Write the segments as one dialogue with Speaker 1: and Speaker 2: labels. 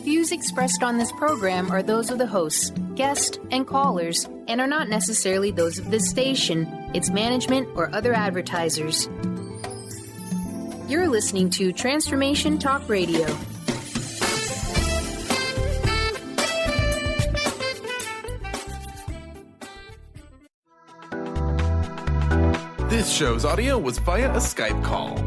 Speaker 1: views expressed on this program are those of the hosts, guests, and callers, and are not necessarily those of this station, its management, or other advertisers. You're listening to Transformation Talk Radio.
Speaker 2: This show's audio was via a Skype call.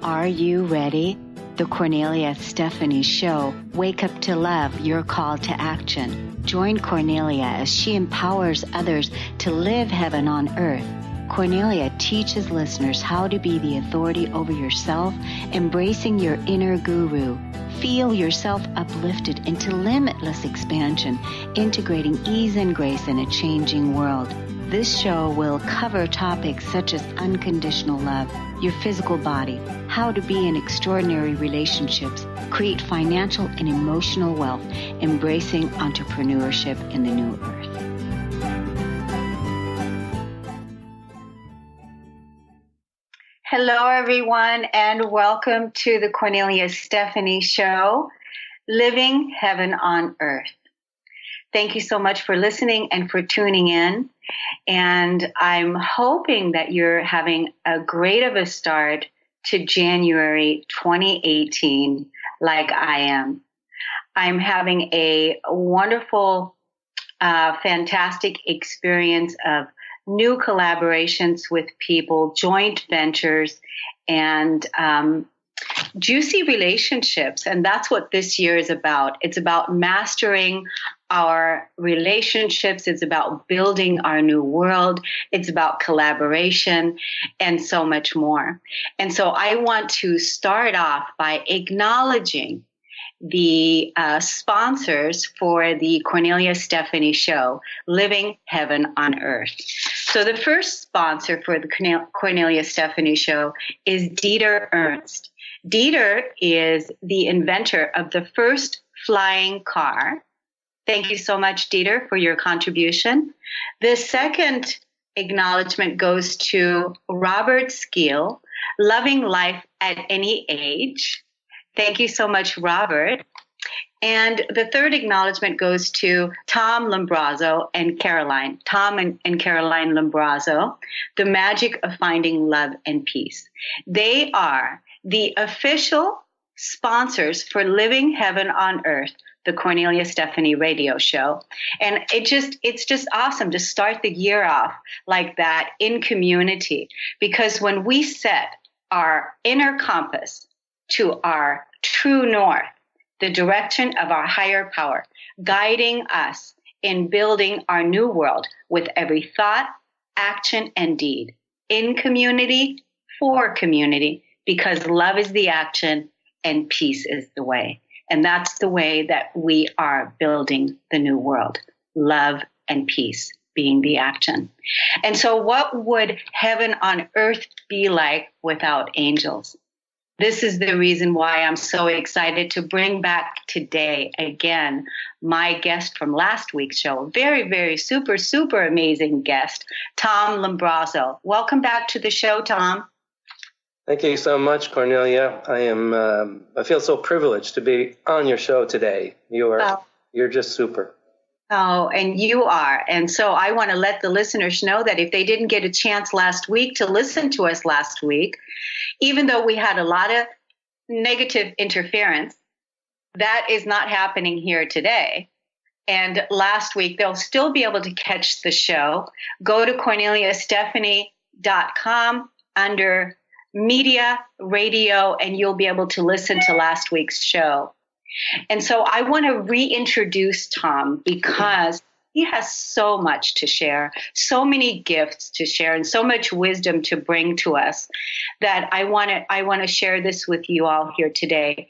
Speaker 3: Are you ready? The Kornelia Show. Wake up to love, your call to action. Join Kornelia as she empowers others to live heaven on earth. Kornelia teaches listeners how to be the authority over yourself, embracing your inner guru. Feel yourself uplifted into limitless expansion, integrating ease and grace in a changing world. This show will cover topics such as unconditional love, your physical body, how to be in extraordinary relationships, create financial and emotional wealth, embracing entrepreneurship in the new earth. Hello, everyone, and welcome to the Kornelia Show, Living Heaven on Earth. Thank you so much for listening and for tuning in. And I'm hoping that you're having a great of a start to January 2018 like I am. I'm having a wonderful, fantastic experience of new collaborations with people, joint ventures, and juicy relationships. And that's what this year is about. It's about mastering our relationships. It's about building our new world. It's about collaboration and so much more. And so I want to start off by acknowledging the sponsors for the Kornelia Show, Living Heaven on Earth. So the first sponsor for the Kornelia Show is Dieter Ernst. Dieter is the inventor of the first flying car. Thank you so much, Dieter, for your contribution. The second acknowledgement goes to Robert Skeel, Loving Life at Any Age. Thank you so much, Robert. And the third acknowledgement goes to Tom Lombrazzo and Caroline. Tom and Caroline Lombrazzo, The Magic of Finding Love and Peace. They are the official sponsors for Living Heaven on Earth, the Kornelia radio show. And it's just awesome to start the year off like that in community, because when we set our inner compass to our true north, the direction of our higher power, guiding us in building our new world with every thought, action, and deed, in community, for community, because love is the action and peace is the way. And that's the way that we are building the new world, love and peace being the action. And so what would heaven on earth be like without angels? This is the reason why I'm so excited to bring back today, again, my guest from last week's show, a very, very super, super amazing guest, Tom Lombrazzo. Welcome back to the show, Tom.
Speaker 4: Thank you so much, Kornelia. I feel so privileged to be on your show today. You're just super.
Speaker 3: Oh, and you are. And so I want to let the listeners know that if they didn't get a chance last week to listen to us last week, even though we had a lot of negative interference, that is not happening here today. And last week, they'll still be able to catch the show. Go to KorneliaStephanie.com under Media, Radio, and you'll be able to listen to last week's show. And so I want to reintroduce Tom because he has so much to share, so many gifts to share, and so much wisdom to bring to us that I want to share this with you all here today.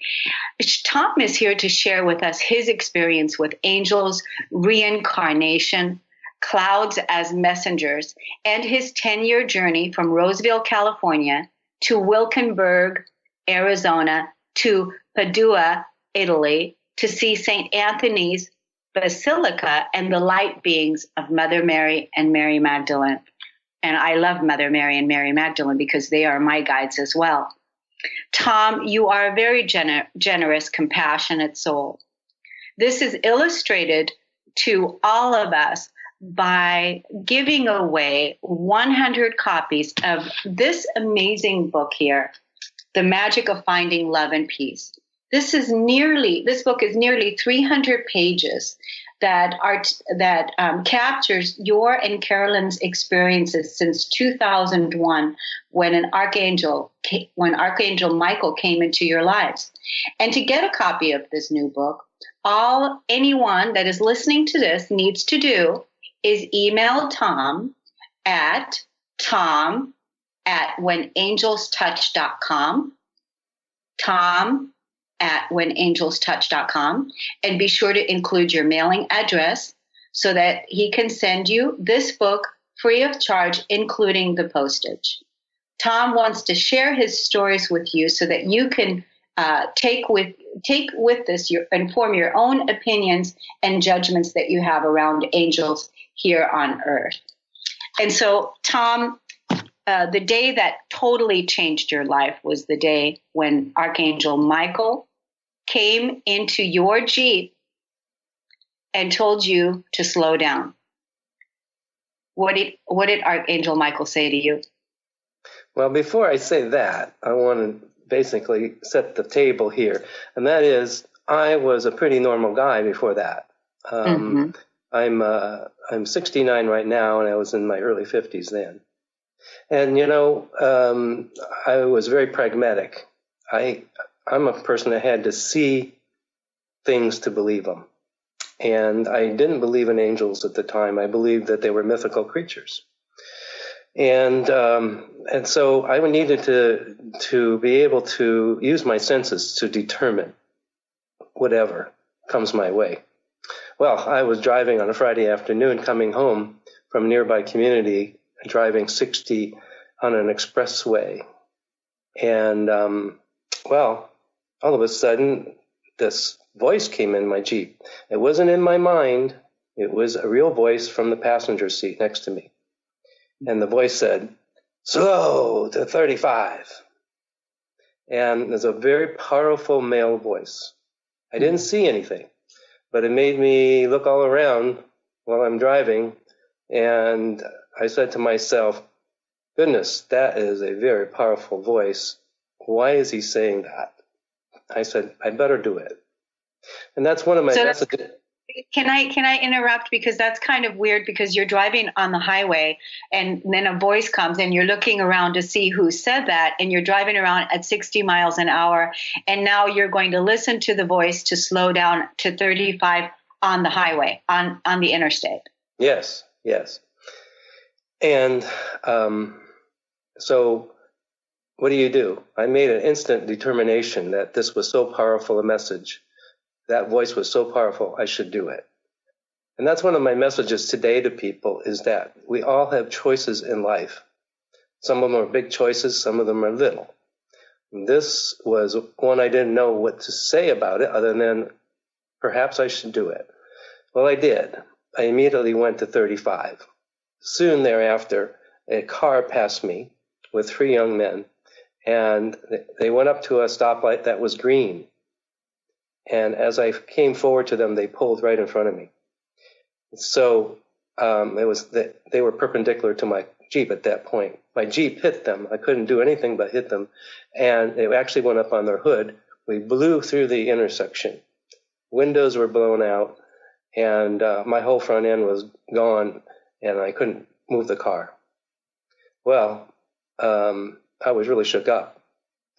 Speaker 3: Tom is here to share with us his experience with angels, reincarnation, clouds as messengers, and his 10-year journey from Roseville, California, to Wilkenberg, Arizona, to Padua, Italy, to see St. Anthony's Basilica and the light beings of Mother Mary and Mary Magdalene. And I love Mother Mary and Mary Magdalene because they are my guides as well. Tom, you are a very generous, compassionate soul. This is illustrated to all of us by giving away 100 copies of this amazing book here, The Magic of Finding Love and Peace. This book is nearly 300 pages that captures your and Carolyn's experiences since 2001, when Archangel Michael came into your lives. And to get a copy of this new book, anyone that is listening to this needs to do is email Tom at whenangelstouch.com, Tom@whenangelstouch.com, and be sure to include your mailing address so that he can send you this book free of charge, including the postage. Tom wants to share his stories with you so that you can take with this, inform your own opinions and judgments that you have around angels here on earth. And so, Tom, the day that totally changed your life was the day when Archangel Michael came into your Jeep and told you to slow down. What did Archangel Michael say to you?
Speaker 4: Well, before I say that, I want to basically set the table here. And that is, I was a pretty normal guy before that. I'm 69 right now, and I was in my early 50s then. And, I was very pragmatic. I'm a person that had to see things to believe them. And I didn't believe in angels at the time. I believed that they were mythical creatures. And so I needed to be able to use my senses to determine whatever comes my way. Well, I was driving on a Friday afternoon coming home from a nearby community, driving 60 on an expressway. And, all of a sudden, this voice came in my Jeep. It wasn't in my mind. It was a real voice from the passenger seat next to me. And the voice said, "Slow to 35. And there's a very powerful male voice. I didn't see anything, but it made me look all around while I'm driving. And I said to myself, goodness, that is a very powerful voice. Why is he saying that? I said, I better do it. And that's one of my messages.
Speaker 3: Can I interrupt? Because that's kind of weird, because you're driving on the highway and then a voice comes and you're looking around to see who said that, and you're driving around at 60 miles an hour, and now you're going to listen to the voice to slow down to 35 on the highway, on the interstate.
Speaker 4: Yes. And so what do? I made an instant determination that this was so powerful a message. That voice was so powerful, I should do it. And that's one of my messages today to people, is that we all have choices in life. Some of them are big choices, some of them are little. And this was one I didn't know what to say about it other than perhaps I should do it. Well, I did. I immediately went to 35. Soon thereafter, a car passed me with 3 young men, and they went up to a stoplight that was green. And as I came forward to them, they pulled right in front of me. So they were perpendicular to my Jeep at that point. My Jeep hit them. I couldn't do anything but hit them. And they actually went up on their hood. We blew through the intersection. Windows were blown out, and my whole front end was gone, and I couldn't move the car. Well, I was really shook up,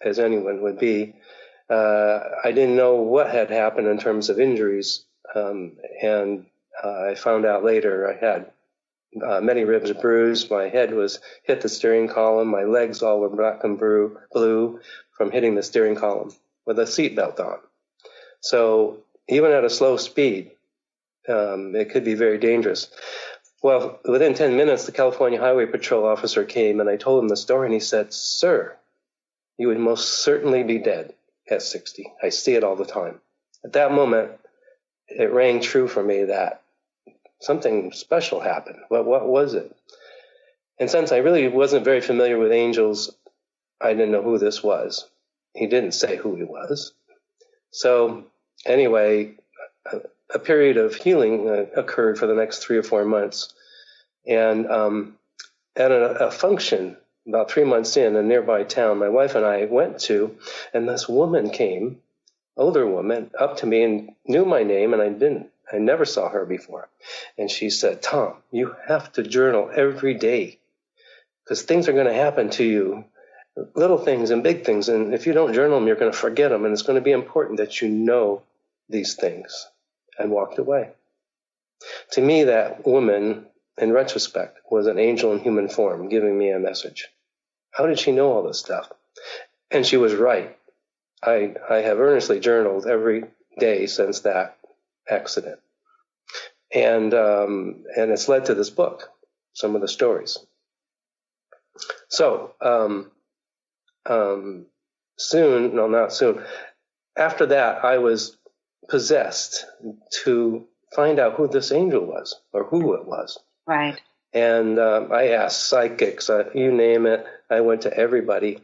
Speaker 4: as anyone would be. I didn't know what had happened in terms of injuries, and I found out later I had many ribs bruised. My head was hit the steering column. My legs all were black and blue from hitting the steering column with a seatbelt on. So even at a slow speed, it could be very dangerous. Well, within 10 minutes, the California Highway Patrol officer came, and I told him the story, and he said, "Sir, you would most certainly be dead at 60. I see it all the time." At that moment, it rang true for me that something special happened. What was it? And since I really wasn't very familiar with angels, I didn't know who this was. he didn't say who he was. So anyway, a period of healing occurred for the next 3 or 4 months. And at a function about 3 months in a nearby town, my wife and I went to, and this woman came, older woman, up to me and knew my name, and I never saw her before. And she said, "Tom, you have to journal every day because things are going to happen to you, little things and big things. And if you don't journal them, you're going to forget them. And it's going to be important that you know these things." And walked away. To me, that woman, in retrospect, was an angel in human form giving me a message. How did she know all this stuff? And she was right. I have earnestly journaled every day since that accident. And it's led to this book, some of the stories. So not soon. After that, I was possessed to find out who this angel was or who it was.
Speaker 3: Right.
Speaker 4: And I asked psychics, you name it. I went to everybody.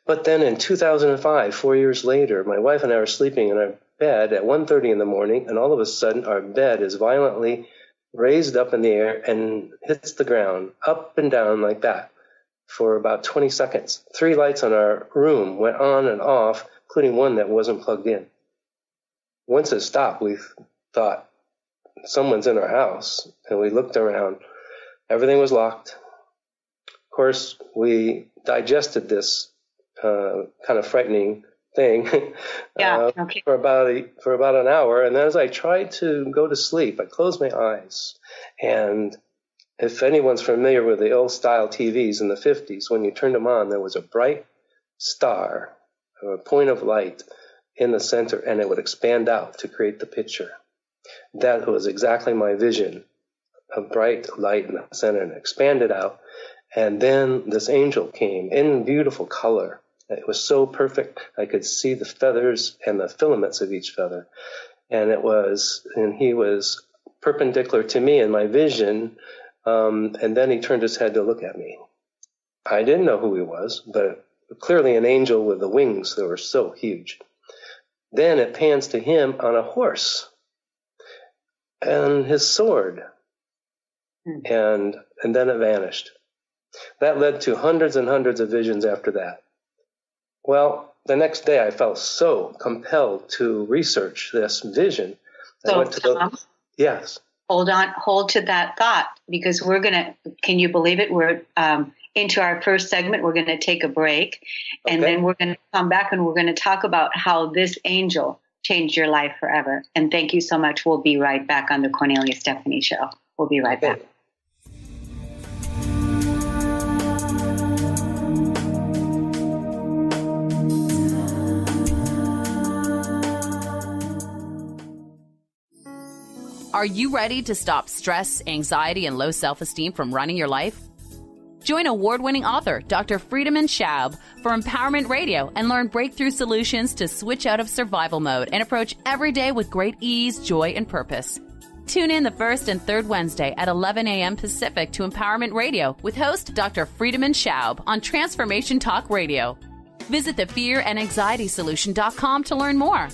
Speaker 4: But then in 2005, 4 years later, my wife and I were sleeping in our bed at 1:30 in the morning, and all of a sudden our bed is violently raised up in the air and hits the ground, up and down like that, for about 20 seconds. 3 lights on our room went on and off, including one that wasn't plugged in. Once it stopped, we thought someone's in our house, and we looked around. Everything was locked. Of course, we digested this kind of frightening thing for about an hour. And then as I tried to go to sleep, I closed my eyes. And if anyone's familiar with the old-style TVs in the 50s, when you turned them on, there was a bright star, or a point of light in the center, and it would expand out to create the picture. That was exactly my vision, a bright light in the center, and expanded out. And then this angel came in beautiful color. It was so perfect. I could see the feathers and the filaments of each feather. And he was perpendicular to me in my vision. And then he turned his head to look at me. I didn't know who he was, but clearly an angel with the wings that were so huge. Then it pans to him on a horse and his sword. And then it vanished. That led to hundreds and hundreds of visions after that. Well, the next day I felt so compelled to research this vision. Yes.
Speaker 3: Hold to that thought, because can you believe it? We're into our first segment. We're going to take a break, and then we're going to come back and we're going to talk about how this angel changed your life forever. And thank you so much. We'll be right back on the Kornelia Stephanie Show. We'll be right back.
Speaker 5: Are you ready to stop stress, anxiety, and low self-esteem from running your life? Join award-winning author Dr. Friedemann Schaub for Empowerment Radio and learn breakthrough solutions to switch out of survival mode and approach every day with great ease, joy, and purpose. Tune in the first and third Wednesday at 11 a.m. Pacific to Empowerment Radio with host Dr. Friedemann Schaub on Transformation Talk Radio. Visit thefearandanxietysolution.com to learn more.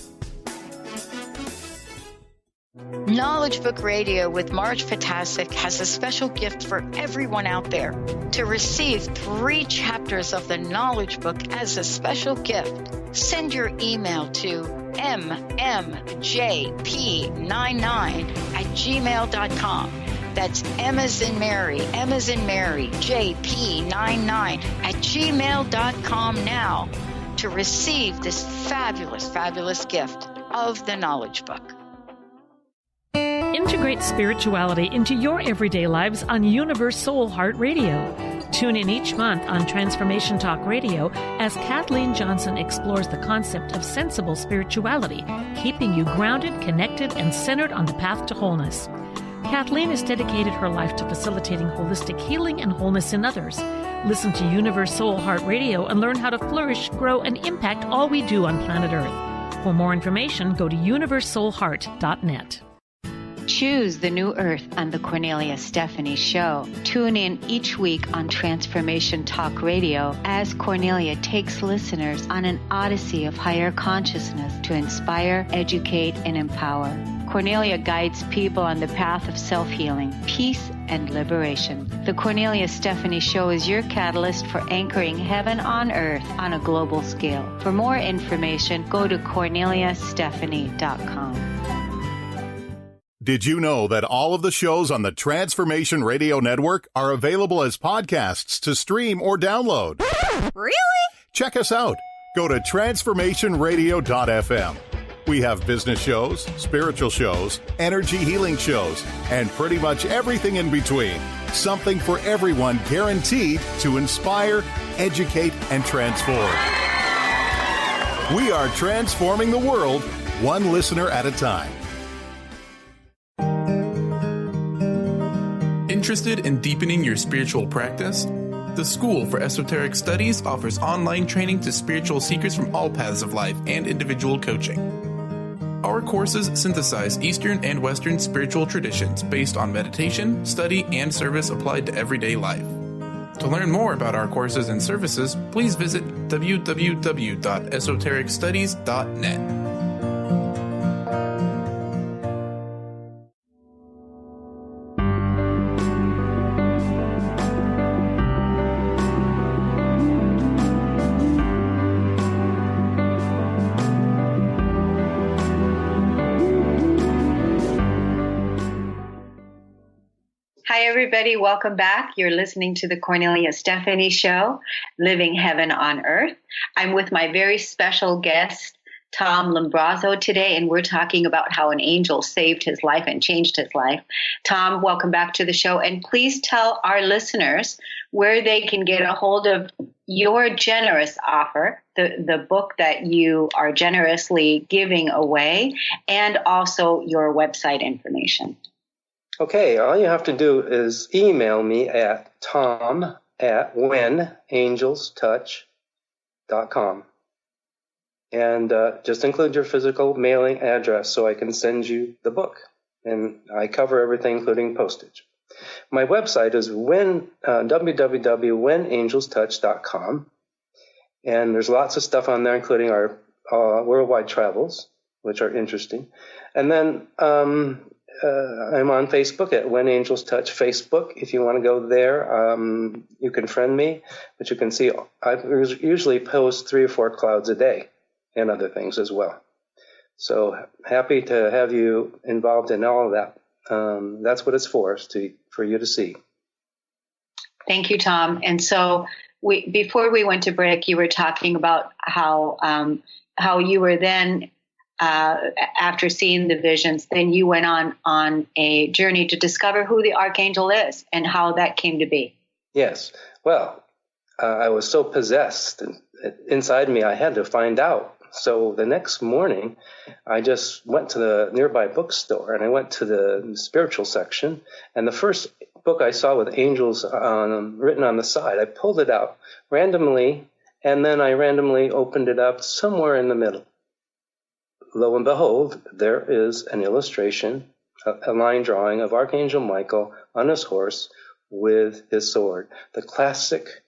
Speaker 6: Knowledge Book Radio with Marge Potasic has a special gift for everyone out there. To receive 3 chapters of the Knowledge Book as a special gift, send your email to mmjp99@gmail.com. That's M as in Mary, JP99@gmail.com now to receive this fabulous, fabulous gift of the Knowledge Book.
Speaker 7: Integrate spirituality into your everyday lives on Universe Soul Heart Radio. Tune in each month on Transformation Talk Radio as Kathleen Johnson explores the concept of sensible spirituality, keeping you grounded, connected, and centered on the path to wholeness. Kathleen has dedicated her life to facilitating holistic healing and wholeness in others. Listen to Universe Soul Heart Radio and learn how to flourish, grow, and impact all we do on planet Earth. For more information, go to universesoulheart.net.
Speaker 3: Choose the new earth on the Kornelia Stephanie Show. Tune in each week on Transformation Talk Radio as Kornelia takes listeners on an odyssey of higher consciousness to inspire, educate, and empower. Kornelia guides people on the path of self-healing, peace, and liberation. The Kornelia Stephanie Show is your catalyst for anchoring heaven on earth on a global scale. For more information, go to KorneliaStephanie.com.
Speaker 8: Did you know that all of the shows on the Transformation Radio Network are available as podcasts to stream or download?
Speaker 9: Really?
Speaker 8: Check us out. Go to transformationradio.fm. We have business shows, spiritual shows, energy healing shows, and pretty much everything in between. Something for everyone, guaranteed to inspire, educate, and transform. We are transforming the world, one listener at a time.
Speaker 2: Interested in deepening your spiritual practice? The School for Esoteric Studies offers online training to spiritual seekers from all paths of life and individual coaching. Our courses synthesize Eastern and Western spiritual traditions based on meditation, study, and service applied to everyday life. To learn more about our courses and services, please visit www.esotericstudies.net.
Speaker 3: Hi, everybody. Welcome back. You're listening to the Kornelia Stephanie Show, Living Heaven on Earth. I'm with my very special guest, Tom Lombrazzo, today, and we're talking about how an angel saved his life and changed his life. Tom, welcome back to the show. And please tell our listeners where they can get a hold of your generous offer, the book that you are generously giving away, and also your website information.
Speaker 4: Okay, all you have to do is email me at tom@whenangelstouch.com. And just include your physical mailing address so I can send you the book. And I cover everything, including postage. My website is www.whenangelstouch.com. And there's lots of stuff on there, including our worldwide travels, which are interesting. And then I'm on Facebook at When Angels Touch Facebook. If you want to go there, you can friend me. But you can see I usually post 3 or 4 clouds a day and other things as well. So happy to have you involved in all of that. That's what it's for you to see.
Speaker 3: Thank you, Tom. And so before we went to break, you were talking about how you were then, after seeing the visions, then you went on a journey to discover who the Archangel is and how that came to be.
Speaker 4: Yes. Well, I was so possessed inside me, I had to find out. So the next morning, I just went to the nearby bookstore and I went to the spiritual section. And the first book I saw with angels written on the side, I pulled it out randomly, and then I randomly opened it up somewhere in the middle. Lo and behold, there is an illustration, a line drawing of Archangel Michael on his horse with his sword. The classic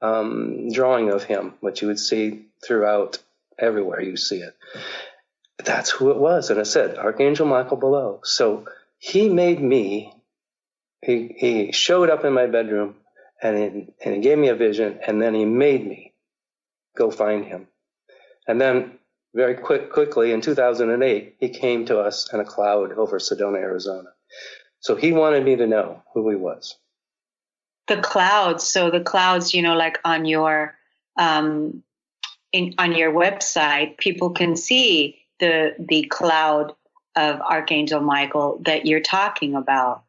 Speaker 4: drawing of him, which you would see throughout everywhere you see it. That's who it was. And it said, Archangel Michael below. So he made me, he showed up in my bedroom and he gave me a vision, and then he made me go find him. And then very quickly in 2008, he came to us in a cloud over Sedona, Arizona. So he wanted me to know who he was.
Speaker 3: The clouds. So the clouds, like on your on your website, people can see the cloud of Archangel Michael that you're talking about.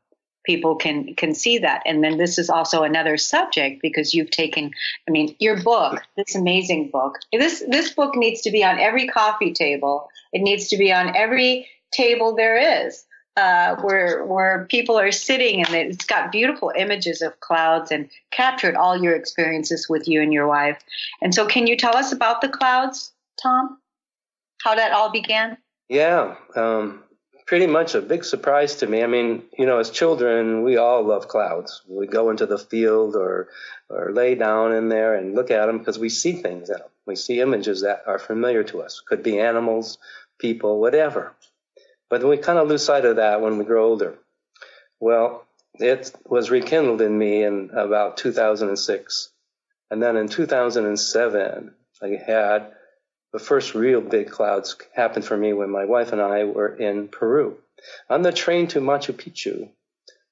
Speaker 3: People can see that. And then this is also another subject, because you've taken, your book, this amazing book. This book needs to be on every coffee table. It needs to be on every table there is, where people are sitting, and it's got beautiful images of clouds and captured all your experiences with you and your wife. And so can you tell us about the clouds, Tom? How that all began?
Speaker 4: Yeah. pretty much a big surprise to me. I mean, as children, we all love clouds. We go into the field or lay down in there and look at them because we see things in them. We see images that are familiar to us. Could be animals, people, whatever. But we kind of lose sight of that when we grow older. Well, it was rekindled in me in about 2006. And then in 2007, I had the first real big clouds happen for me when my wife and I were in Peru. On the train to Machu Picchu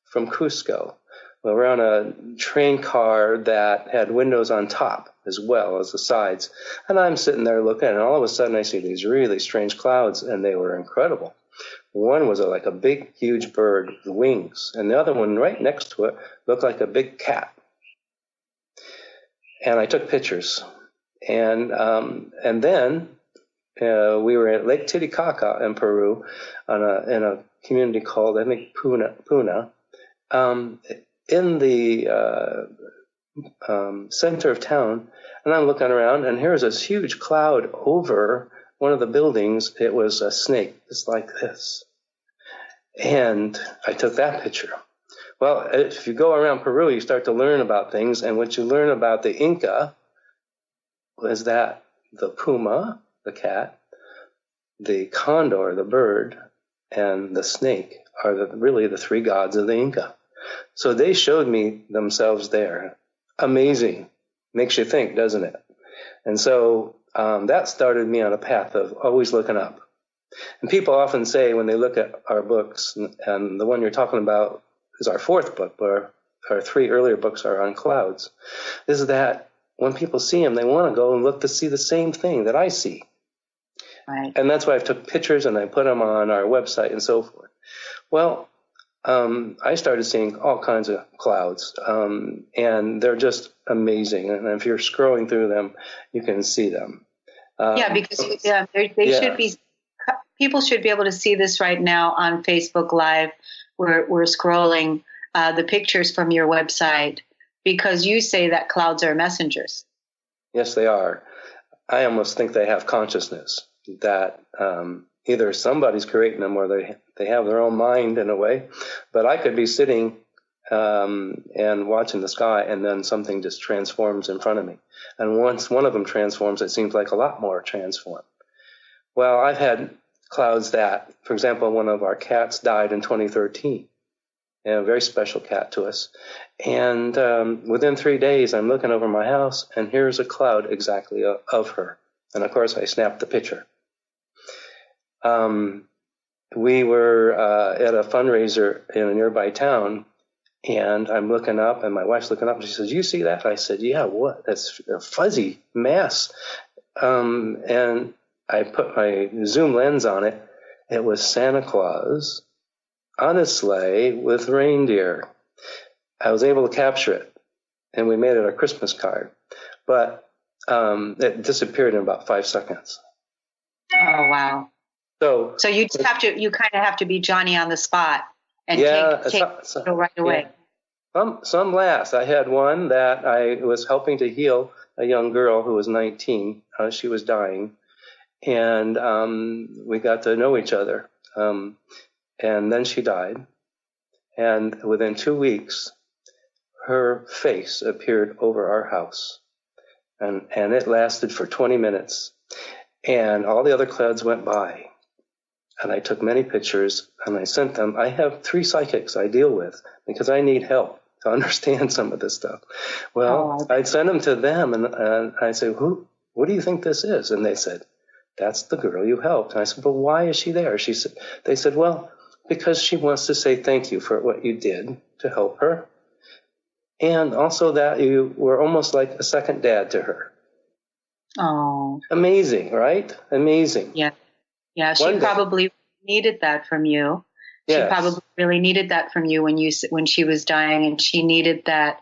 Speaker 4: from Cusco, we were on a train car that had windows on top as well as the sides. And I'm sitting there looking, and all of a sudden I see these really strange clouds, and they were incredible. One was like a big, huge bird with wings, and the other one right next to it looked like a big cat. And I took pictures. And then we were at Lake Titicaca in Peru in a community called, I think, Puna. In the center of town, and I'm looking around, and here's this huge cloud over one of the buildings. It was a snake, just like this. And I took that picture. Well, if you go around Peru, you start to learn about things, and what you learn about the Inca was that the puma, the cat, the condor, the bird, and the snake are really the three gods of the Inca. So they showed me themselves there. Amazing. Makes you think, doesn't it? And so that started me on a path of always looking up. And people often say when they look at our books, and the one you're talking about is our fourth book, but our three earlier books are on clouds, is that when people see them, they want to go and look to see the same thing that I see.
Speaker 3: Right.
Speaker 4: And that's why I took pictures and I put them on our website and so forth. Well, I started seeing all kinds of clouds, and they're just amazing. And if you're scrolling through them, you can see them.
Speaker 3: Because they should be. People should be able to see this right now on Facebook Live. We're scrolling the pictures from your website because you say that clouds are messengers.
Speaker 4: Yes, they are. I almost think they have consciousness, that either somebody's creating them or they have their own mind in a way. But I could be sitting and watching the sky, and then something just transforms in front of me. And once one of them transforms, it seems like a lot more transform. Well, I've had clouds that, for example, one of our cats died in 2013. A very special cat to us. And within 3 days, I'm looking over my house, and here's a cloud exactly of her. And of course, I snapped the picture. We were at a fundraiser in a nearby town, and I'm looking up, and my wife's looking up, and she says, "You see that?" I said, "Yeah, what? That's a fuzzy mass." And I put my zoom lens on it. It was Santa Claus on a sleigh with reindeer. I was able to capture it, and we made it a Christmas card. But it disappeared in about 5 seconds.
Speaker 3: Oh, wow.
Speaker 4: So
Speaker 3: you just you kind of have to be Johnny on the spot and take it right away.
Speaker 4: Yeah. Some last. I had one that I was helping to heal a young girl who was 19. She was dying, and we got to know each other. And then she died, and within 2 weeks, her face appeared over our house, and it lasted for 20 minutes, and all the other clouds went by, and I took many pictures, and I sent them. I have 3 psychics I deal with because I need help to understand some of this stuff. Well, I'd send them to them, and I'd say, what do you think this is? And they said, "That's the girl you helped." And I said, "But why is she there?" They said, "Well, because she wants to say thank you for what you did to help her. And also that you were almost like a second dad to her."
Speaker 3: Oh.
Speaker 4: Amazing, right? Amazing.
Speaker 3: Yeah. Yeah, she probably needed that from you. Yes. She probably really needed that from you when she was dying, and she needed that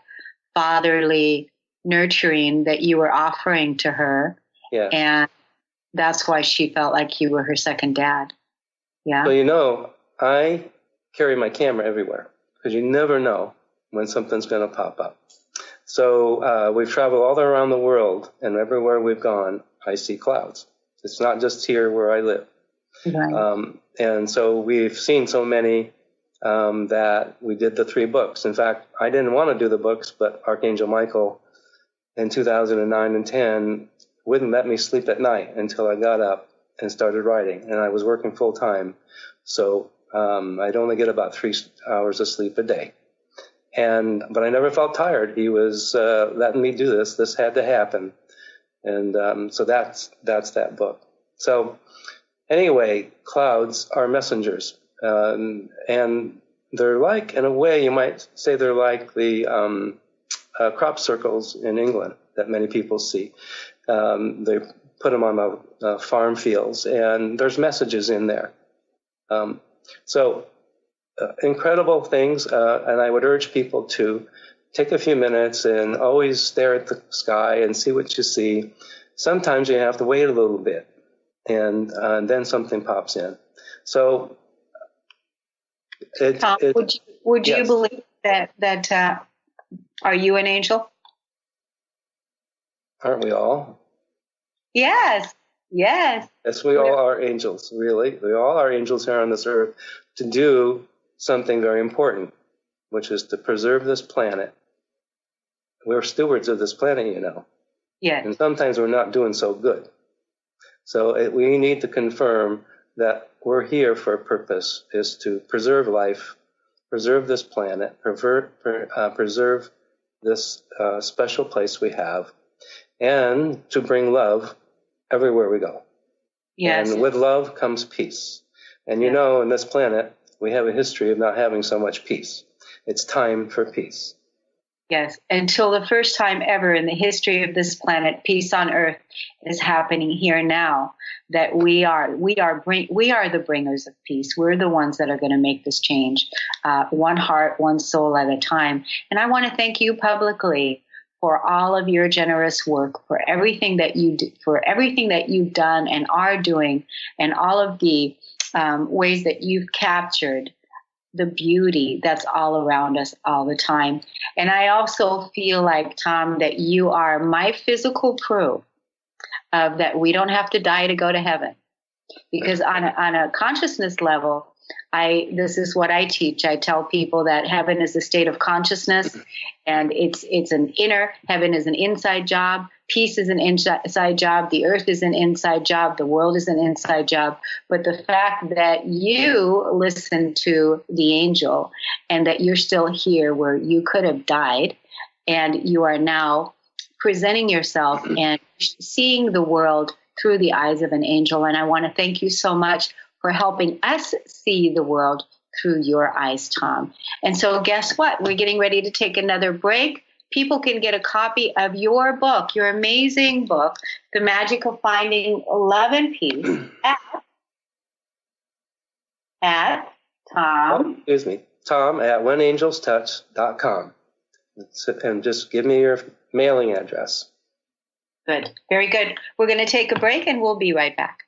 Speaker 3: fatherly nurturing that you were offering to her.
Speaker 4: Yeah.
Speaker 3: And that's why she felt like you were her second dad. Yeah.
Speaker 4: Well, I carry my camera everywhere because you never know when something's going to pop up. So we've traveled all around the world, and everywhere we've gone, I see clouds. It's not just here where I live.
Speaker 3: Right.
Speaker 4: And so we've seen so many that we did the 3 books. In fact, I didn't want to do the books, but Archangel Michael in 2009 and 10 wouldn't let me sleep at night until I got up and started writing. And I was working full time. So I'd only get about 3 hours of sleep a day. But I never felt tired. He was letting me do this. This had to happen. And so that's that book. So anyway, clouds are messengers. And they're like, in a way, you might say they're like the crop circles in England that many people see. They put them on the farm fields, and there's messages in there. So incredible things, and I would urge people to take a few minutes and always stare at the sky and see what you see. Sometimes you have to wait a little bit, and then something pops in. So,
Speaker 3: Tom, would you believe that are you an angel?
Speaker 4: Aren't we all?
Speaker 3: Yes.
Speaker 4: Yes, we all are angels, really. We all are angels here on this earth to do something very important, which is to preserve this planet. We're stewards of this planet, you know.
Speaker 3: Yes.
Speaker 4: And sometimes we're not doing so good. So we need to confirm that we're here for a purpose, is to preserve life, preserve this planet, preserve this special place we have, and to bring love everywhere we go.
Speaker 3: Yes.
Speaker 4: And with love comes peace. And you know, in this planet, we have a history of not having so much peace. It's time for peace.
Speaker 3: Yes. Until the first time ever in the history of this planet, peace on earth is happening here now. That we are the bringers of peace. We're the ones that are going to make this change, one heart, one soul at a time. And I want to thank you publicly for all of your generous work, for everything that you do, for everything that you've done and are doing, and all of the ways that you've captured the beauty that's all around us all the time. And I also feel like, Tom, that you are my physical proof of that we don't have to die to go to heaven. Because on a consciousness level, this is what I teach. I tell people that heaven is a state of consciousness, and it's an inner. Heaven is an inside job. Peace is an inside job. The earth is an inside job. The world is an inside job. But the fact that you listen to the angel and that you're still here where you could have died, and you are now presenting yourself and seeing the world through the eyes of an angel. And I want to thank you so much for helping us see the world through your eyes, Tom. And so guess what? We're getting ready to take another break. People can get a copy of your book, your amazing book, The Magic of Finding Love and Peace at Tom.
Speaker 4: Tom at whenangelstouch.com. And just give me your mailing address.
Speaker 3: Good. Very good. We're going to take a break and we'll be right back.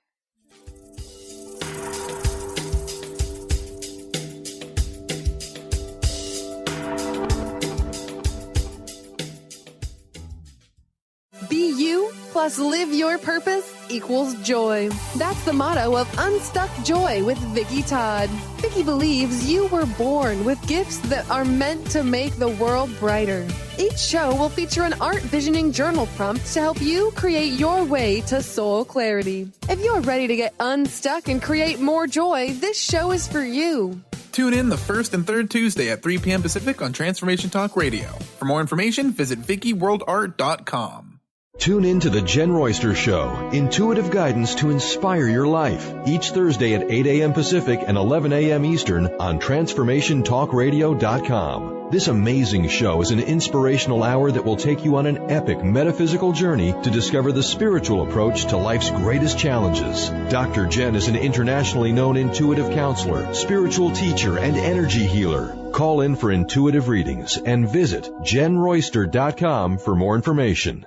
Speaker 9: Be you plus live your purpose equals joy. That's the motto of Unstuck Joy with Vicki Todd. Vicki believes you were born with gifts that are meant to make the world brighter. Each show will feature an art visioning journal prompt to help you create your way to soul clarity. If you're ready to get unstuck and create more joy, this show is for you.
Speaker 2: Tune in the first and third Tuesday at 3 p.m. Pacific on Transformation Talk Radio. For more information, visit VickiWorldArt.com.
Speaker 10: Tune in to The Jen Royster Show, intuitive guidance to inspire your life, each Thursday at 8 a.m. Pacific and 11 a.m. Eastern on TransformationTalkRadio.com. This amazing show is an inspirational hour that will take you on an epic metaphysical journey to discover the spiritual approach to life's greatest challenges. Dr. Jen is an internationally known intuitive counselor, spiritual teacher, and energy healer. Call in for intuitive readings and visit JenRoyster.com for more information.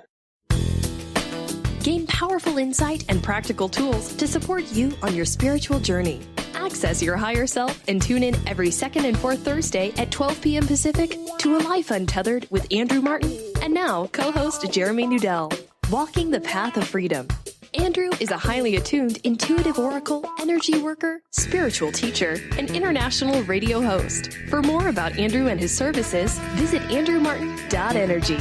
Speaker 11: Gain powerful insight and practical tools to support you on your spiritual journey. Access your higher self and tune in every second and fourth Thursday at 12 p.m. Pacific to A Life Untethered with Andrew Martin and now co-host Jeremy Nudell. Walking the Path of Freedom. Andrew is a highly attuned, intuitive oracle, energy worker, spiritual teacher, and international radio host. For more about Andrew and his services, visit andrewmartin.energy.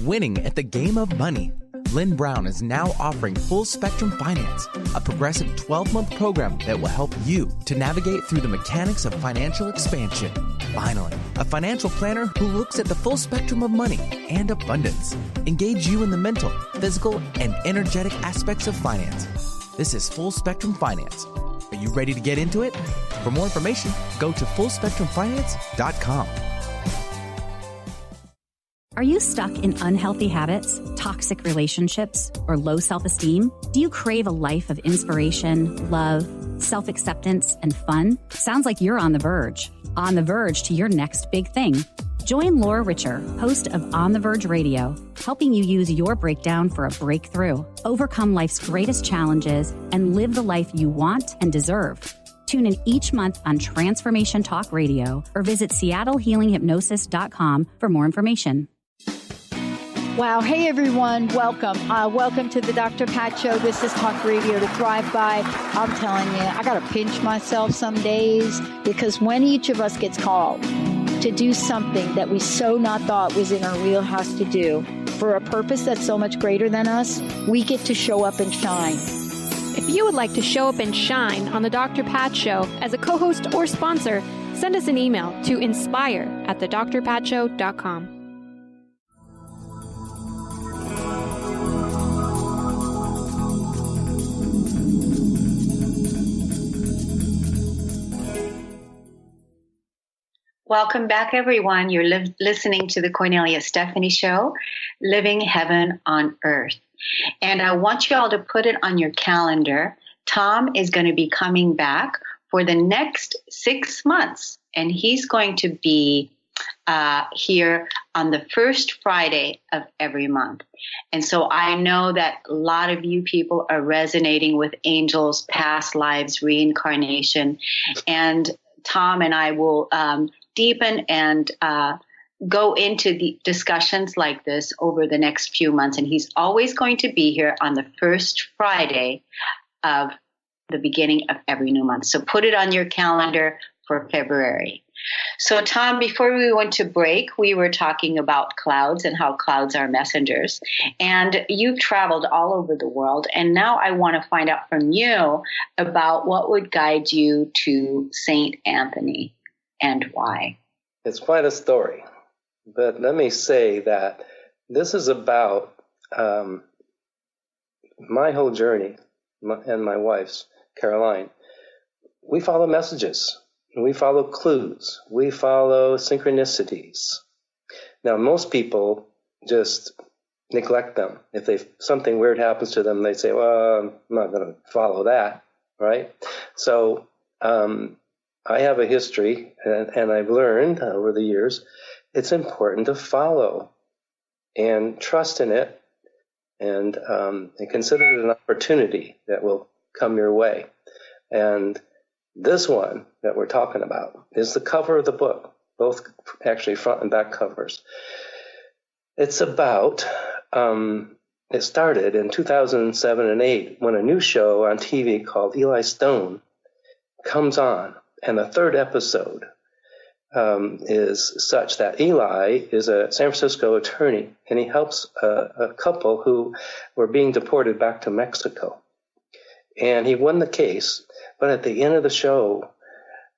Speaker 12: Winning at the game of money. Lynn Brown is now offering Full Spectrum Finance, a progressive 12-month program that will help you to navigate through the mechanics of financial expansion. Finally, a financial planner who looks at the full spectrum of money and abundance. Engage you in the mental, physical, and energetic aspects of finance. This is Full Spectrum Finance. Are you ready to get into it? For more information, go to fullspectrumfinance.com.
Speaker 13: Are you stuck in unhealthy habits, toxic relationships, or low self-esteem? Do you crave a life of inspiration, love, self-acceptance, and fun? Sounds like you're on the verge to your next big thing. Join Laura Richer, host of On the Verge Radio, helping you use your breakdown for a breakthrough, overcome life's greatest challenges, and live the life you want and deserve. Tune in each month on Transformation Talk Radio or visit SeattleHealingHypnosis.com for more information.
Speaker 14: Wow. Hey, everyone. Welcome. Welcome to the Dr. Pat Show. This is Talk Radio to Thrive By. I'm telling you, I got to pinch myself some days because when each of us gets called to do something that we so not thought was in our wheelhouse to do for a purpose that's so much greater than us, we get to show up and shine.
Speaker 15: If you would like to show up and shine on the Dr. Pat Show as a co-host or sponsor, send us an email to inspire@thedrpatshow.com.
Speaker 3: Welcome back, everyone. You're listening to the Kornelia Stephanie Show, Living Heaven on Earth. And I want you all to put it on your calendar. Tom is going to be coming back for the next 6 months, and he's going to be here on the first Friday of every month. And so I know that a lot of you people are resonating with angels, past lives, reincarnation, and Tom and I will deepen and go into the discussions like this over the next few months. And he's always going to be here on the first Friday of the beginning of every new month. So put it on your calendar for February. So Tom, before we went to break, we were talking about clouds and how clouds are messengers. And you've traveled all over the world. And now I want to find out from you about what would guide you to St. Anthony and why.
Speaker 4: It's quite a story. But let me say that this is about my whole journey and my wife's, Caroline. We follow messages. We follow clues. We follow synchronicities. Now, most people just neglect them. If something weird happens to them, they say, well, I'm not going to follow that, right? So I have a history, and I've learned over the years, it's important to follow and trust in it and consider it an opportunity that will come your way. And this one that we're talking about is the cover of the book, both actually front and back covers. It's about, it started in 2007 and 8 when a new show on TV called Eli Stone comes on. And the third episode is such that Eli is a San Francisco attorney, and he helps a couple who were being deported back to Mexico. And he won the case, but at the end of the show,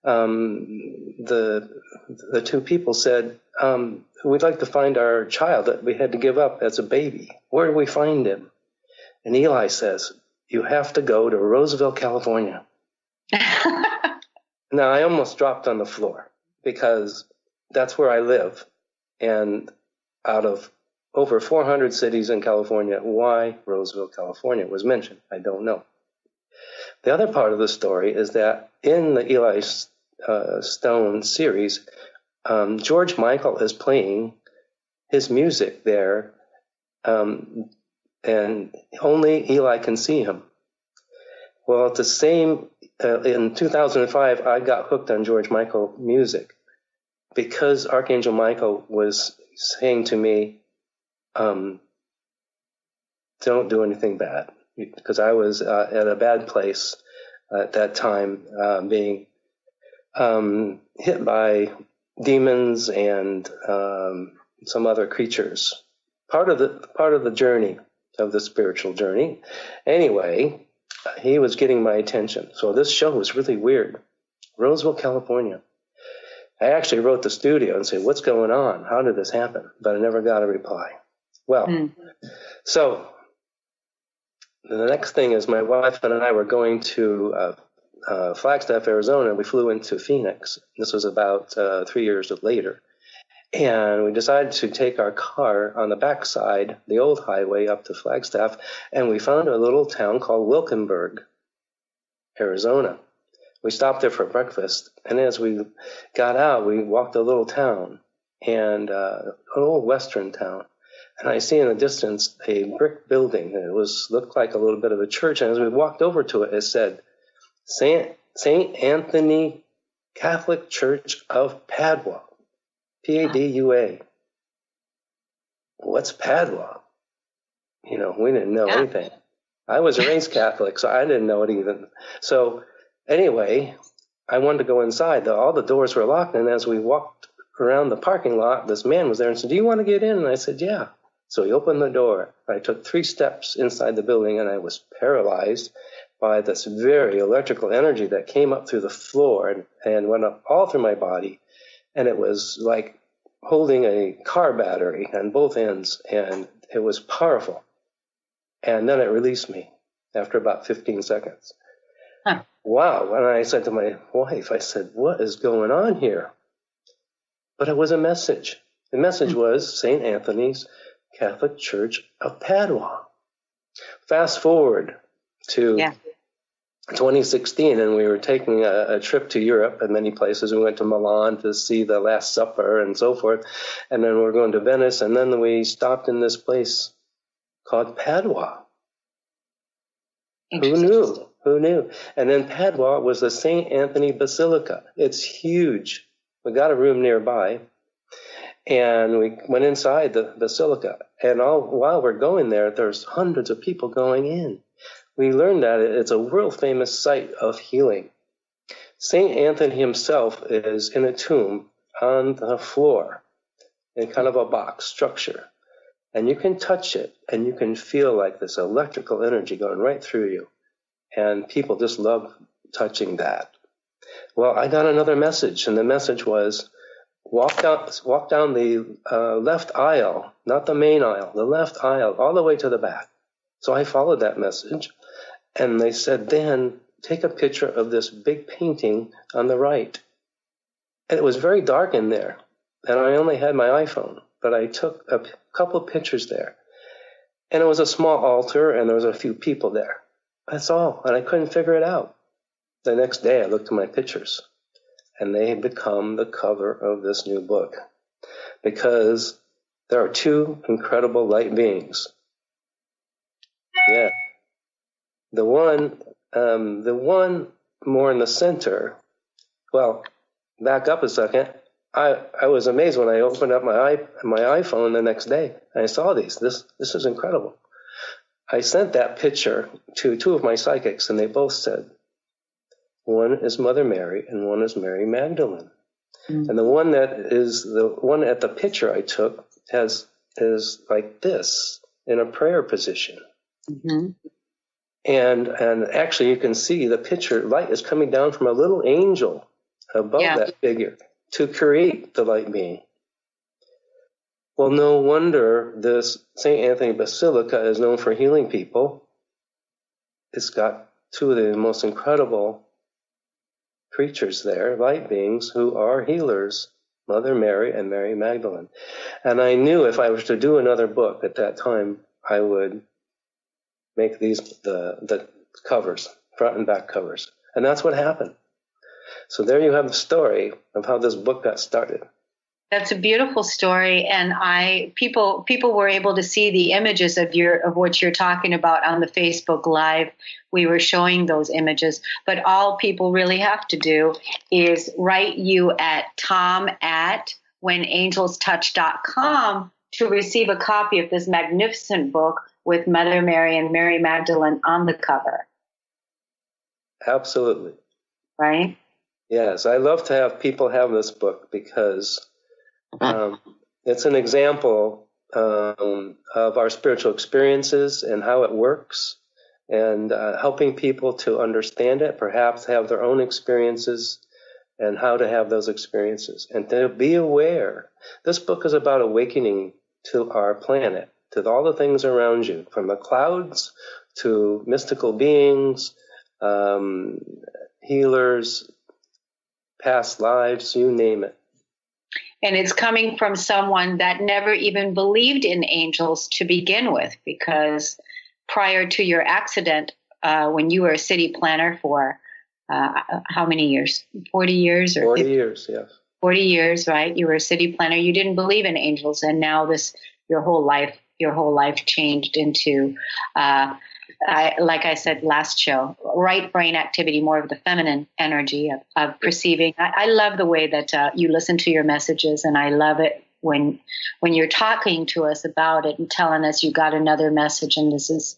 Speaker 4: the two people said, we'd like to find our child that we had to give up as a baby. Where do we find him? And Eli says, you have to go to Roseville, California. Now, I almost dropped on the floor because that's where I live. And out of over 400 cities in California, why Roseville, California was mentioned, I don't know. The other part of the story is that in the Eli Stone series, George Michael is playing his music there, and only Eli can see him. Well, at the same, in 2005, I got hooked on George Michael music because Archangel Michael was saying to me, don't do anything bad, because I was at a bad place at that time, being hit by demons and some other creatures. Part of the journey, of the spiritual journey. Anyway, he was getting my attention. So this show was really weird. Roseville, California. I actually wrote the studio and said, what's going on? How did this happen? But I never got a reply. Well, so the next thing is my wife and I were going to Flagstaff, Arizona. We flew into Phoenix. This was about 3 years later. And we decided to take our car on the backside, the old highway up to Flagstaff, and we found a little town called Wilkenburg, Arizona. We stopped there for breakfast, and as we got out, we walked a little town, and an old western town. And I see in the distance a brick building. It looked like a little bit of a church, and as we walked over to it, it said, St. Anthony Catholic Church of Padua. Padua. What's Padua? We didn't know anything. I was raised Catholic, so I didn't know it even. So anyway, I wanted to go inside. All the doors were locked, and as we walked around the parking lot, this man was there and said, do you want to get in? And I said, yeah. So he opened the door. I took 3 steps inside the building, and I was paralyzed by this very electrical energy that came up through the floor and went up all through my body. And it was like holding a car battery on both ends, and it was powerful. And then it released me after about 15 seconds. Huh. Wow. And I said to my wife, I said, what is going on here? But it was a message. The message was St. Anthony's Catholic Church of Padua. Fast forward to 2016, and we were taking a trip to Europe and many places. We went to Milan to see the Last Supper and so forth. And then we're going to Venice. And then we stopped in this place called Padua. Who knew? Who knew? And then Padua was the St. Anthony Basilica. It's huge. We got a room nearby. And we went inside the basilica. And while we're going there, there's hundreds of people going in. We learned that it's a world-famous site of healing. St. Anthony himself is in a tomb on the floor in kind of a box structure. And you can touch it, and you can feel like this electrical energy going right through you. And people just love touching that. Well, I got another message, and the message was, walk down the left aisle, not the main aisle, the left aisle, all the way to the back. So I followed that message. And they said, then take a picture of this big painting on the right. And it was very dark in there. And I only had my iPhone, but I took a couple of pictures there. And it was a small altar, and there was a few people there. That's all. And I couldn't figure it out. The next day, I looked at my pictures, and they had become the cover of this new book. Because there are 2 incredible light beings. Yeah. The one more in the center, well, back up a second. I was amazed when I opened up my iPhone the next day, and I saw these. This is incredible. I sent that picture to 2 of my psychics, and they both said, one is Mother Mary and one is Mary Magdalene. Mm-hmm. And the one at the picture I took is like this, in a prayer position. Mm-hmm. And actually, you can see the picture. Light is coming down from a little angel above that figure to create the light being. Well, no wonder this St. Anthony Basilica is known for healing people. It's got 2 of the most incredible creatures there, light beings, who are healers, Mother Mary and Mary Magdalene. And I knew if I was to do another book at that time, I would make these the covers, front and back covers. And that's what happened. So there you have the story of how this book got started.
Speaker 3: That's a beautiful story, and people were able to see the images of what you're talking about on the Facebook Live. We were showing those images, but all people really have to do is write you at tom@whenangelstouch.com to receive a copy of this magnificent book, with Mother Mary and Mary Magdalene on the cover.
Speaker 4: Absolutely.
Speaker 3: Right?
Speaker 4: Yes, I love to have people have this book because it's an example of our spiritual experiences and how it works, and helping people to understand it, perhaps have their own experiences and how to have those experiences, and to be aware. This book is about awakening to our planet, to all the things around you, from the clouds to mystical beings, healers, past lives, you name it.
Speaker 3: And it's coming from someone that never even believed in angels to begin with, because prior to your accident, when you were a city planner for how many years? 40 years? Or
Speaker 4: 40 years, yes.
Speaker 3: 40 years, right? You were a city planner. You didn't believe in angels, and now your whole life changed into, like I said last show, right brain activity, more of the feminine energy of perceiving. I love the way that you listen to your messages, and I love it when you're talking to us about it and telling us you got another message and this is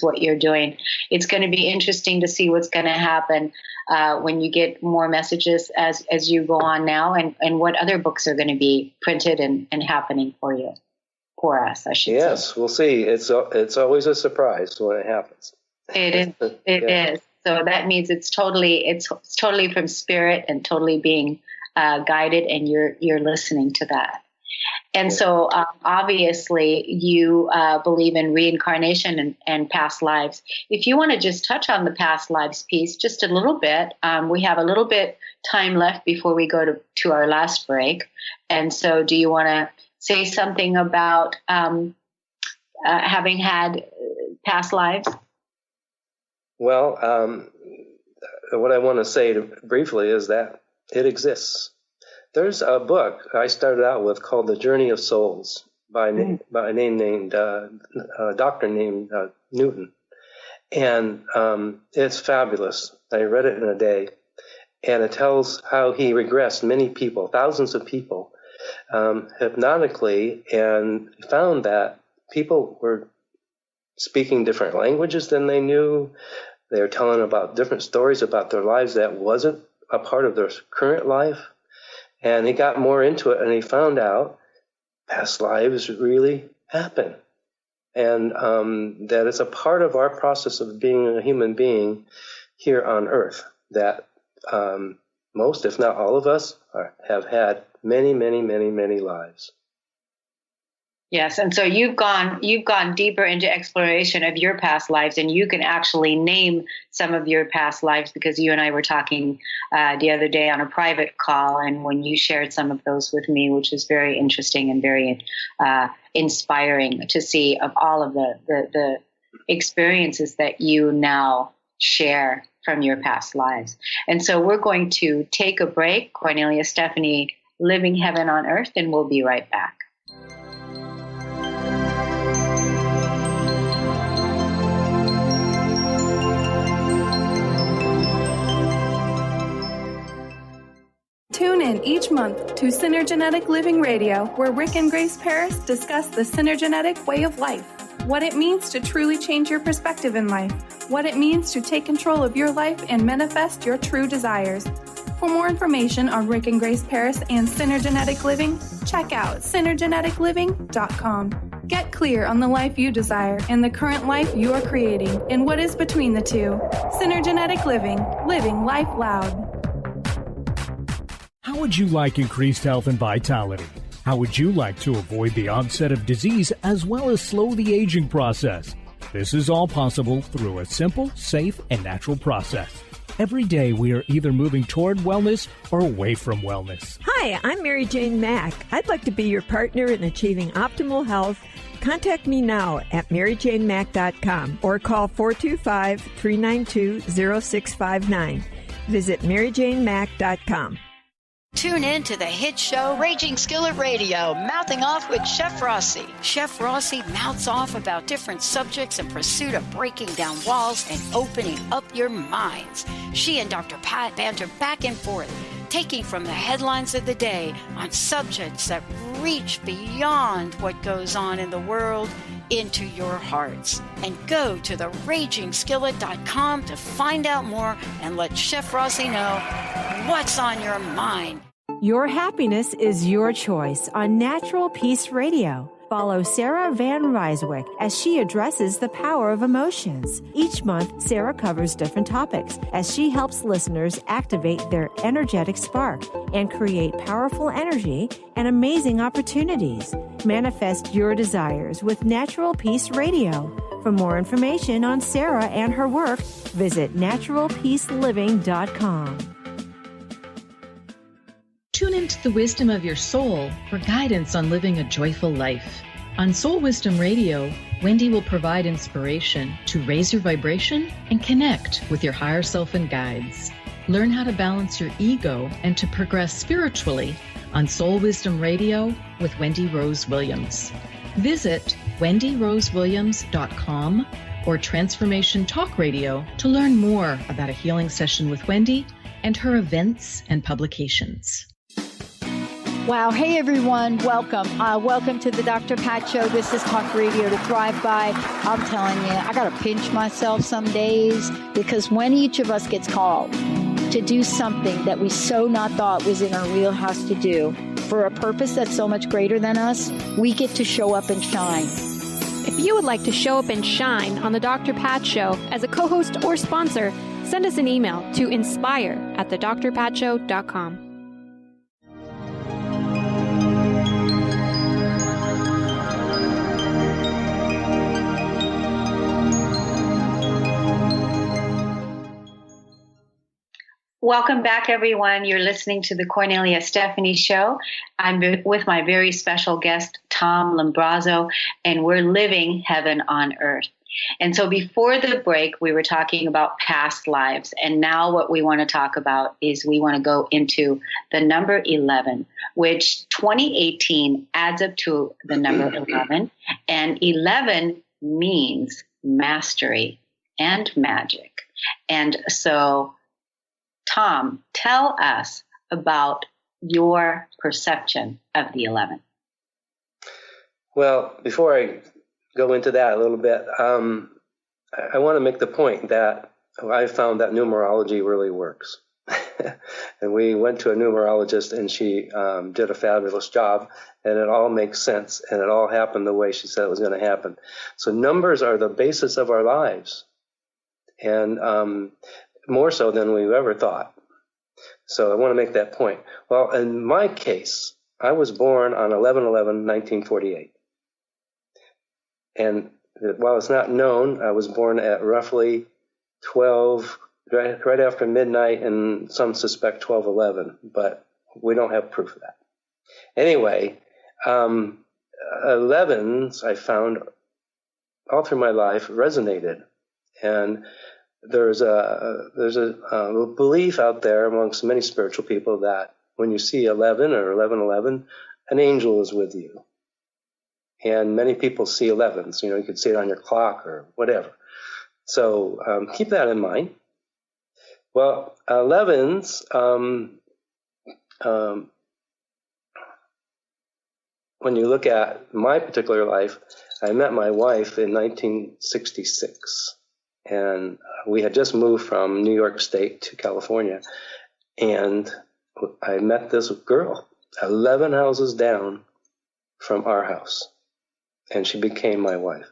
Speaker 3: what you're doing. It's going to be interesting to see what's going to happen when you get more messages as you go on now, and what other books are going to be printed and happening for us, I should say.
Speaker 4: Yes, we'll see. It's always a surprise when it happens.
Speaker 3: It is. It is. So that means it's totally from spirit and totally being guided, and you're listening to that. And so obviously you believe in reincarnation and past lives. If you want to just touch on the past lives piece just a little bit, we have a little bit time left before we go to our last break. And so do you want to say something about having had past lives?
Speaker 4: Well, what I want to say briefly is that it exists. There's a book I started out with called The Journey of Souls by a name named a doctor named Newton, and it's fabulous. I read it in a day, and it tells how he regressed many people, thousands of people, hypnotically, and found that people were speaking different languages than they knew. They were telling about different stories about their lives that wasn't a part of their current life. And he got more into it, and he found out past lives really happen. And that it's a part of our process of being a human being here on Earth, that most, if not all of us, have had many, many, many, many lives.
Speaker 3: Yes, and so you've gone deeper into exploration of your past lives, and you can actually name some of your past lives, because you and I were talking the other day on a private call, and when you shared some of those with me, which was very interesting and very inspiring to see of all of the experiences that you now share from your past lives. And so we're going to take a break. Kornelia, Stephanie, Living Heaven on Earth, and we'll be right back.
Speaker 16: Tune in each month to Synergenetic Living Radio, where Rick and Grace Paris discuss the synergenetic way of life, what it means to truly change your perspective in life, what it means to take control of your life and manifest your true desires. For more information on Rick and Grace Paris and Synergenetic Living, check out synergeneticliving.com. Get clear on the life you desire and the current life you are creating and what is between the two. Synergenetic Living, living life loud.
Speaker 17: How would you like increased health and vitality? How would you like to avoid the onset of disease as well as slow the aging process? This is all possible through a simple, safe, and natural process. Every day we are either moving toward wellness or away from wellness.
Speaker 18: Hi, I'm Mary Jane Mack. I'd like to be your partner in achieving optimal health. Contact me now at maryjanemack.com or call 425-392-0659. Visit maryjanemack.com.
Speaker 6: Tune in to the hit show Raging Skillet Radio, Mouthing Off with Chef Rossi. Chef Rossi mouths off about different subjects in pursuit of breaking down walls and opening up your minds. She and Dr. Pat banter back and forth, taking from the headlines of the day on subjects that reach beyond what goes on in the world into your hearts. And go to theragingskillet.com to find out more and let Chef Rossi know what's on your mind.
Speaker 19: Your happiness is your choice on Natural Peace Radio. Follow Sarah Van Ryswick as she addresses the power of emotions. Each month, Sarah covers different topics as she helps listeners activate their energetic spark and create powerful energy and amazing opportunities. Manifest your desires with Natural Peace Radio. For more information on Sarah and her work, visit naturalpeaceliving.com.
Speaker 20: Tune into the wisdom of your soul for guidance on living a joyful life. On Soul Wisdom Radio, Wendy will provide inspiration to raise your vibration and connect with your higher self and guides. Learn how to balance your ego and to progress spiritually on Soul Wisdom Radio with Wendy Rose Williams. Visit wendyrosewilliams.com or Transformation Talk Radio to learn more about a healing session with Wendy and her events and publications.
Speaker 14: Wow. Hey, everyone. Welcome. Welcome to the Dr. Pat Show. This is Talk Radio to Thrive By. I'm telling you, I got to pinch myself some days because when each of us gets called to do something that we so not thought was in our wheelhouse to do for a purpose that's so much greater than us, we get to show up and shine.
Speaker 15: If you would like to show up and shine on the Dr. Pat Show as a co-host or sponsor, send us an email to inspire@thedrpatshow.com.
Speaker 3: Welcome back, everyone. You're listening to the Kornelia Stephanie Show. I'm with my very special guest, Tom Lombrazzo, and we're living heaven on earth. And so before the break, we were talking about past lives. And now what we want to talk about is we want to go into the number 11, which 2018 adds up to the number 11. And 11 means mastery and magic. And so, Tom, tell us about your perception of the 11.
Speaker 4: Well, before I go into that a little bit, I want to make the point that I found that numerology really works. And we went to a numerologist, and she did a fabulous job, and it all makes sense, and it all happened the way she said it was going to happen. So numbers are the basis of our lives, and more so than we've ever thought. So I want to make that point. Well, in my case, I was born on 11/11/1948. And while it's not known, I was born at roughly 12, right after midnight, and some suspect 12/11, but we don't have proof of that. Anyway, 11s, I found all through my life, resonated. And there's a belief out there amongst many spiritual people that when you see 11 or 11/11, an angel is with you. And many people see 11s. You could see it on your clock or whatever. So keep that in mind. Well, 11s, when you look at my particular life, I met my wife in 1966. And we had just moved from New York State to California. And I met this girl 11 houses down from our house. And she became my wife.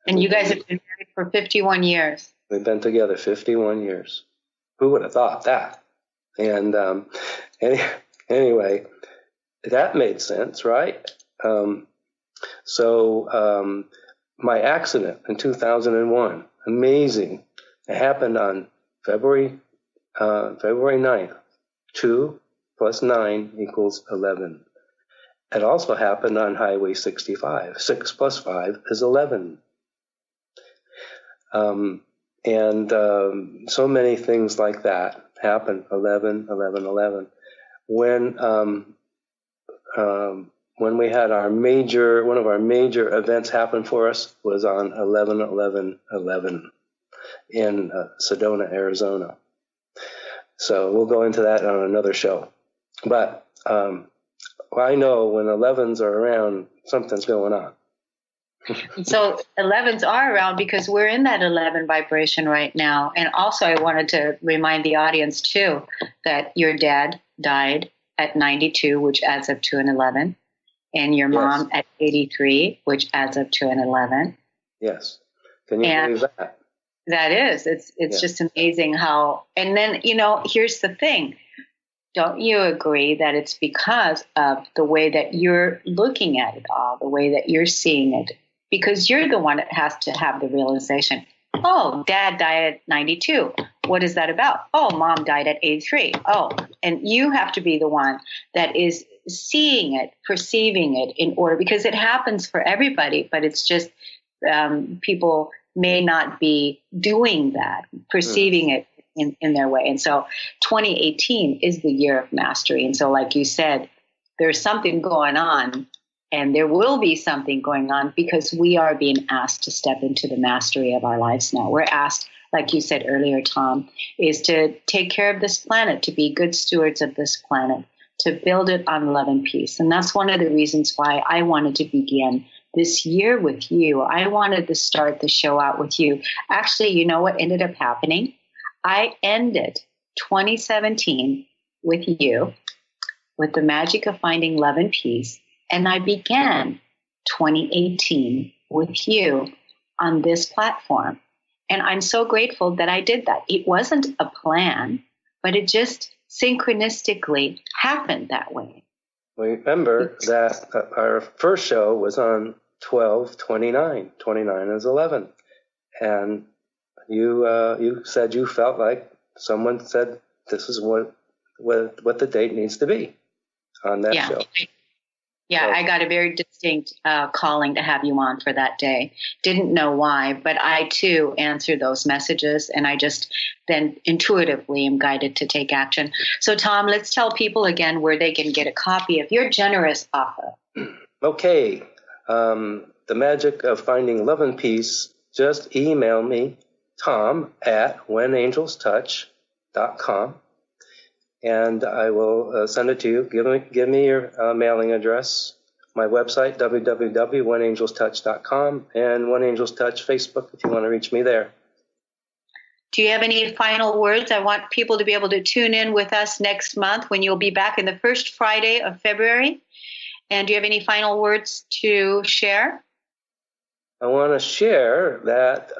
Speaker 3: And you guys have been married for 51 years.
Speaker 4: We've been together 51 years. Who would have thought that? And anyway, that made sense, right? My accident in 2001, amazing. It happened on February 9th. 2 + 9 = 11. It also happened on Highway 65. 6 + 5 is 11. So many things like that happen. 11, 11, 11. When we had one of our major events happen for us was on 11/11/11 in Sedona, Arizona. So we'll go into that on another show. But I know when 11s are around, something's going on.
Speaker 3: So 11s are around because we're in that 11 vibration right now. And also I wanted to remind the audience too that your dad died at 92, which adds up to an 11, and your mom at 83, which adds up to an 11.
Speaker 4: Yes. Can you believe that?
Speaker 3: That is. It's just amazing how, and then, here's the thing. Don't you agree that it's because of the way that you're looking at it all, the way that you're seeing it? Because you're the one that has to have the realization, oh, dad died at 92. What is that about? Oh, mom died at 83. Oh, and you have to be the one that is seeing it, perceiving it in order, because it happens for everybody, but it's just people may not be doing that, perceiving it in their way. And so 2018 is the year of mastery. And so like you said, there's something going on. And there will be something going on because we are being asked to step into the mastery of our lives now. We're asked, like you said earlier, Tom, is to take care of this planet, to be good stewards of this planet, to build it on love and peace. And that's one of the reasons why I wanted to begin this year with you. I wanted to start the show out with you. Actually, you know what ended up happening? I ended 2017 with you, with the magic of finding love and peace. And I began 2018 with you on this platform. And I'm so grateful that I did that. It wasn't a plan, but it just synchronistically happened that way.
Speaker 4: Remember that our first show was on 12/29. 29 is 11. And you said you felt like someone said this is what the date needs to be on that show.
Speaker 3: Yeah, I got a very distinct calling to have you on for that day. Didn't know why, but I too answer those messages, and I just then intuitively am guided to take action. So, Tom, let's tell people again where they can get a copy of your generous offer.
Speaker 4: Okay, the magic of finding love and peace. Just email me, Tom at whenangelstouch.com. And I will send it to you. Give me your mailing address, my website, www.whenangelstouch.com, and One Angel's Touch Facebook if you want to reach me there.
Speaker 3: Do you have any final words? I want people to be able to tune in with us next month when you'll be back in the first Friday of February. And do you have any final words to share?
Speaker 4: I want to share that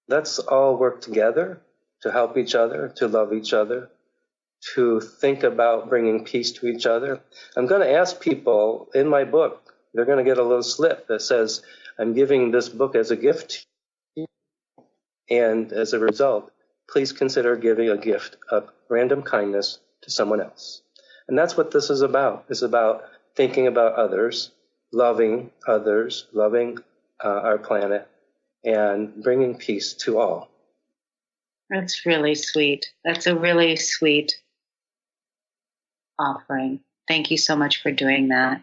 Speaker 4: let's all work together to help each other, to love each other, to think about bringing peace to each other. I'm going to ask people in my book, they're going to get a little slip that says, I'm giving this book as a gift to you. And as a result, please consider giving a gift of random kindness to someone else. And that's what this is about. It's about thinking about others, loving our planet, and bringing peace to all.
Speaker 3: That's really sweet. That's a really sweet offering. Thank you so much for doing that.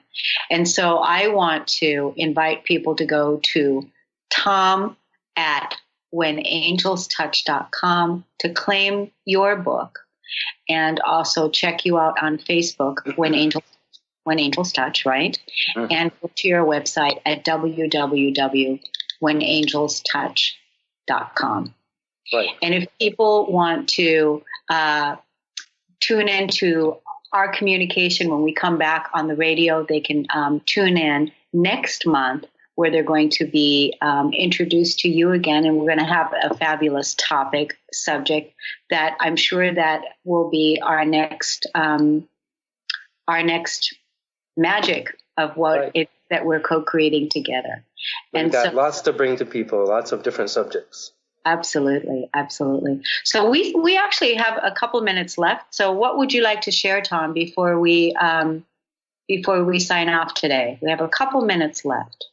Speaker 3: And so I want to invite people to go to Tom at whenangelstouch.com to claim your book, and also check you out on Facebook, When Angels Touch, right? Mm-hmm. And go to your website at www.whenangelstouch.com.
Speaker 4: Right.
Speaker 3: And if people want to tune into our communication when we come back on the radio, they can tune in next month, where they're going to be introduced to you again, and we're going to have a fabulous subject that I'm sure that will be our next magic of what that we're co-creating together.
Speaker 4: We've got lots to bring to people, lots of different subjects.
Speaker 3: Absolutely. So we actually have a couple minutes left. So what would you like to share, Tom, before we sign off today? We have a couple minutes left.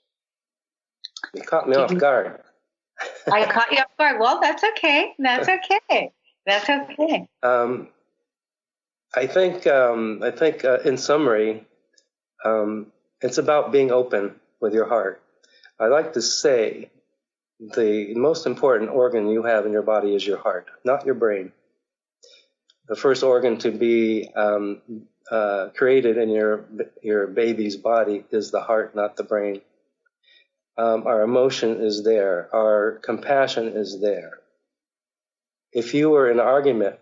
Speaker 4: You caught me off guard.
Speaker 3: I caught you off guard. Well, that's okay.
Speaker 4: I think in summary, it's about being open with your heart. I like to say the most important organ you have in your body is your heart, not your brain. The first organ to be created in your baby's body is the heart, not the brain. Our emotion is there. Our compassion is there. If you were in an argument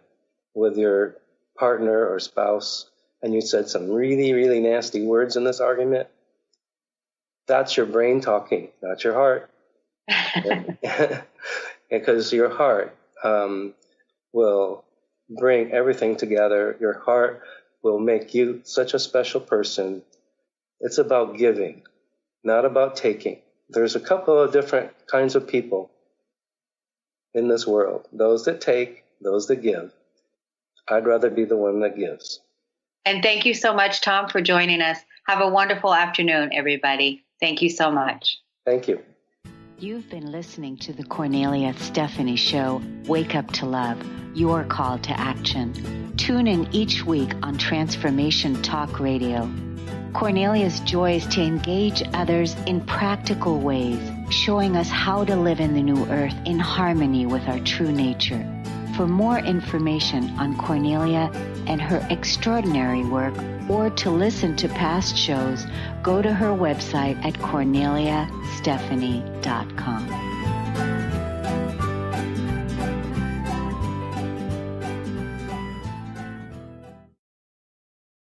Speaker 4: with your partner or spouse and you said some really, really nasty words in this argument, that's your brain talking, not your heart. Because your heart will bring everything together. Your heart will make you such a special person. It's about giving, not about taking. There's a couple of different kinds of people in this world. Those that take, those that give. I'd rather be the one that gives.
Speaker 3: And thank you so much, Tom, for joining us. Have a wonderful afternoon, everybody. Thank you so much.
Speaker 4: Thank you.
Speaker 3: You've been listening to the Kornelia Stephanie Show, Wake Up to Love, your call to action. Tune in each week on Transformation Talk Radio. Kornelia's joy is to engage others in practical ways, showing us how to live in the new earth in harmony with our true nature. For more information on Kornelia and her extraordinary work, or to listen to past shows, go to her website at KorneliaStephanie.com.